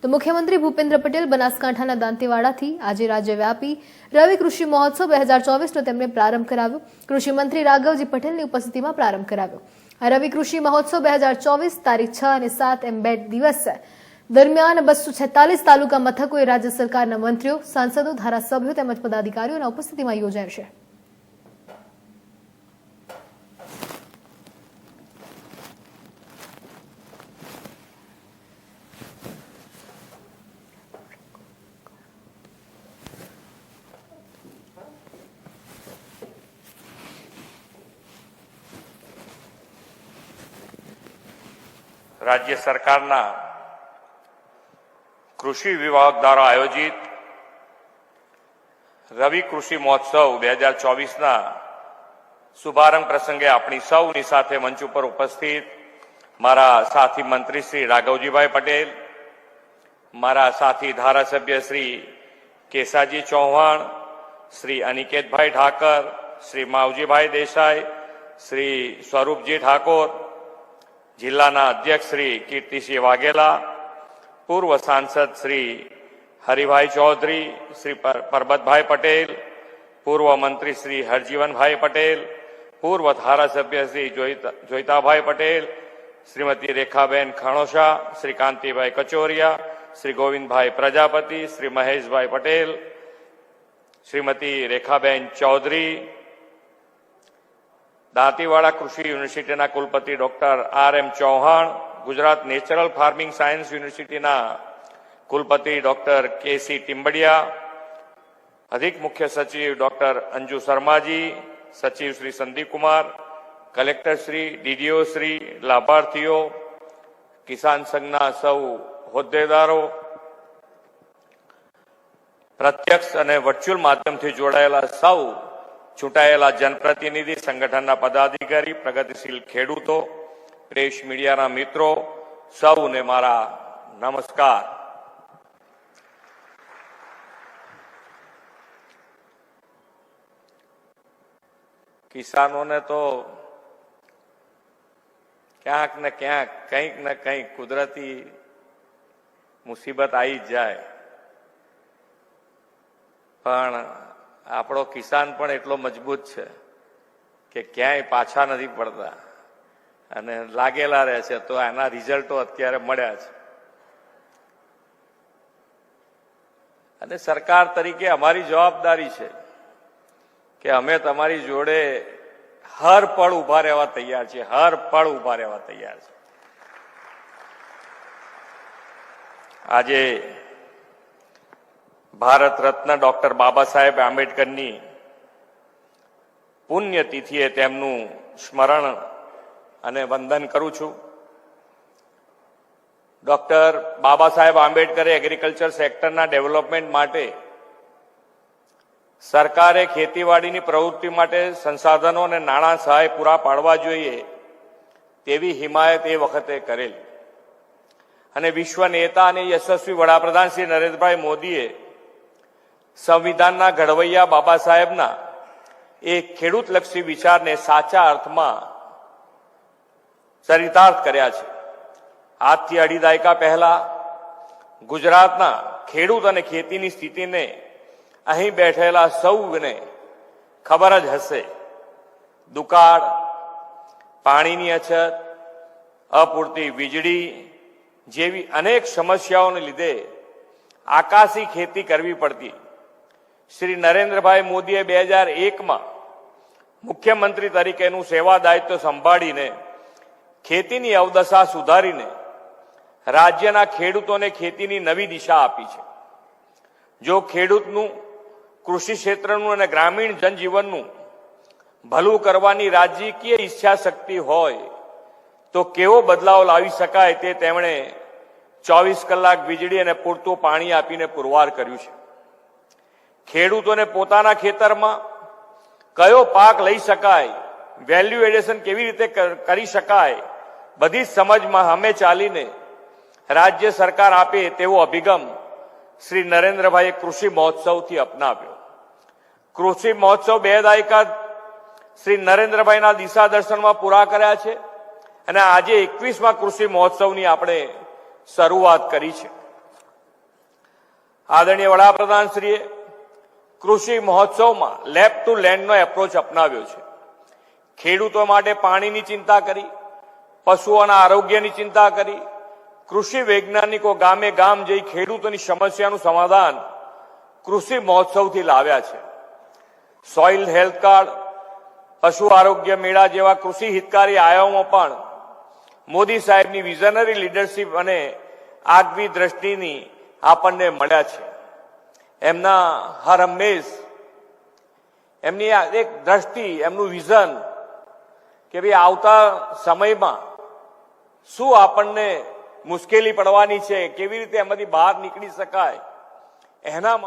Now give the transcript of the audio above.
તો મુખ્યમંત્રી ભૂપેન્દ્ર પટેલ બનાસકાંઠાના દાંતીવાડાથી આજે રાજ્યવ્યાપી રવિ કૃષિ મહોત્સવ 2024નો તેમણે પ્રારંભ કરાવ્યો। કૃષિમંત્રી રાઘવજી પટેલની ઉપસ્થિતિમાં પ્રારંભ કરાવ્યો। આ રવિ કૃષિ મહોત્સવ 2024 તારીખ 6 અને 7 એમ 2 દિવસ દરમિયાન 246 તાલુકા મથકોએ રાજ્ય સરકારના મંત્રીઓ, સાંસદો, ધારાસભ્યો તેમજ પદાધિકારીઓના ઉપસ્થિતિમાં યોજાશે। राज्य सरकारना कृषि विभाग द्वारा आयोजित रवि कृषि महोत्सव 2024 शुभारंभ प्रसंगे अपनी सौनी साथे मंच पर उपस्थित मारा साथी मंत्री श्री राघवजीभाई पटेल, मारा साथी धारासभ्य श्री केसाजी चौहान, श्री अनिकेतभाई ठाकर, श्री मावजीभाई देसाई, श्री स्वरूपजी ठाकोर, जिल्लाना अध्यक्ष श्री कीर्तिसिंह वाघेला, पूर्व सांसद श्री हरिभाई चौधरी, श्री परबतभाई पटेल, पूर्व मंत्री श्री हरजीवनभाई पटेल, पूर्व धारासभ्य श्री जोईताभाई पटेल, श्रीमती रेखाबेन खणोशा, श्री कांतिभाई कचोरिया, श्री गोविंदभाई प्रजापति, श्री महेशभाई पटेल, श्रीमती रेखाबेन चौधरी, दांतीवाड़ा कृषि यूनिवर्सिटी कुलपति doctor R.M. Chauhan, Gujarat natural farming science university कुलपति डॉक्टर K.C. टिम्बडिया, अधिक मुख्य सचिव डॉक्टर अंजू शर्मा जी, सचिव श्री संदीप कुमार, कलेक्टर श्री, DDO श्री, लाभार्थियों, किसान संघना सौ होद्देदारों, प्रत्यक्ष और वर्चुअल माध्यम थी जोड़ायेला सौ चूंटायेला जनप्रतिनिधि, संगठनना पदाधिकारी, प्रगतिशील खेडूतो, प्रेस मीडियाना मित्रों, सौने मारा नमस्कार। किसानों ने तो क्यांक न क्यांक कंईक न कंईक कुदरती मुसीबत आई जाए, पण आपणो किसान पण एटलो मजबूत छे के क्यांय पाछा नथी पड़ता अने लागेला रहे छे। तो आना रिजल्टो अत्यारे मळ्या छे अने सरकार तरीके अमारी जवाबदारी छे के अमे तमारी जोड़े हर पल उभा रहेवा तैयार छे, हर पल उभा रहेवा तैयार छे। आजे भारत रत्न डॉक्टर बाबा साहेब आंबेडकर नी पुण्यतिथिए तेमनु स्मरण अने वंदन करूं छूं। Doctor Baba Saheb आंबेडकरे agriculture सेक्टरना development माटे सरकारे खेतीवाड़ीनी प्रवृत्ति माटे संसाधनों अने नाणां सहाय पूरा पाडवा जोईए तेवी हिमायत ए वखते करेली अने विश्व नेता अने यशस्वी वडाप्रधान श्री नरेन्द्रभाई मोदीए संविधानना घडवैया बाबा साहेबना एक खेडूतलक्षी विचार ने साचा अर्थमां चरितार्थ कर्या छे। આજથી અઢી દાયકા પહેલા ગુજરાતના ખેડૂત અને ખેતીની સ્થિતિને અહીં બેઠેલા સૌને ખબર જ હશે। દુકાળ, પાણીની અછત, અપૂરતી વીજળી જેવી અનેક સમસ્યાઓને લીધે આકાશી ખેતી કરવી પડતી। શ્રી નરેન્દ્રભાઈ મોદીએ 2001માં મુખ્યમંત્રી તરીકેનું સેવા દાયિત્વ સંભાળીને ખેતીની અવદશા સુધારીને રાજ્યના ખેડૂતોને ખેતીની નવી દિશા આપી છે। જો ખેડૂતનું, કૃષિ ક્ષેત્રનું અને ગ્રામીણ જનજીવનનું ભલું કરવાની રાજકીય ઈચ્છા શક્તિ હોય તો કેવો બદલાવ લાવી શકાય તે તેમણે 24 કલાક વીજળી અને પૂરતું પાણી આપીને પુરવાર કર્યું છે। ખેડૂતોને પોતાના ખેતરમાં કયો પાક લઈ શકાય, વેલ્યુ એડિશન કેવી રીતે કરી શકાય, બધી સમજમાં અમે ચાલીને राज्य सरकार आपे तेवो अभिगम श्री नरेन्द्रभाई कृषि महोत्सव थी अपनाव्यो। कृषि महोत्सव 2 दायका श्री नरेन्द्रभाई ना दिशा दर्शन में पूरा कर्या छे अने आजे 21मा कृषि महोत्सव नी आपणे शरूआत करी छे। આદરણીય વડાપ્રધાનશ્રીએ કૃષિ મહોત્સવમાં લેબ ટુ લેન્ડનો એપ્રોચ અપનાવ્યો છે. ખેડૂતો માટે પાણીની ચિંતા કરી, પશુઓના આરોગ્યની ચિંતા કરી, કૃષિ વૈજ્ઞાનિકો ગામે ગામ જઈ ખેડૂતોની સમસ્યાનું સમાધાન કૃષિ મહોત્સવથી લાવ્યા છે. સોઇલ હેલ્થ કાર્ડ, પશુ આરોગ્ય મેળા જેવા કૃષિ હિતકારી આયામો પણ મોદી સાહેબની વિઝનરી લીડરશીપ અને આગવી દ્રષ્ટિની આપણને મળ્યા છે. એમના હર હંમેશ એમની આ એક દ્રષ્ટિ, એમનું વિઝન કે ભાઈ આવતા સમયમાં શું આપણને મુશ્કેલી પડવાની છે, કેવી રીતે એમાંથી બહાર નીકળી શકાય, એના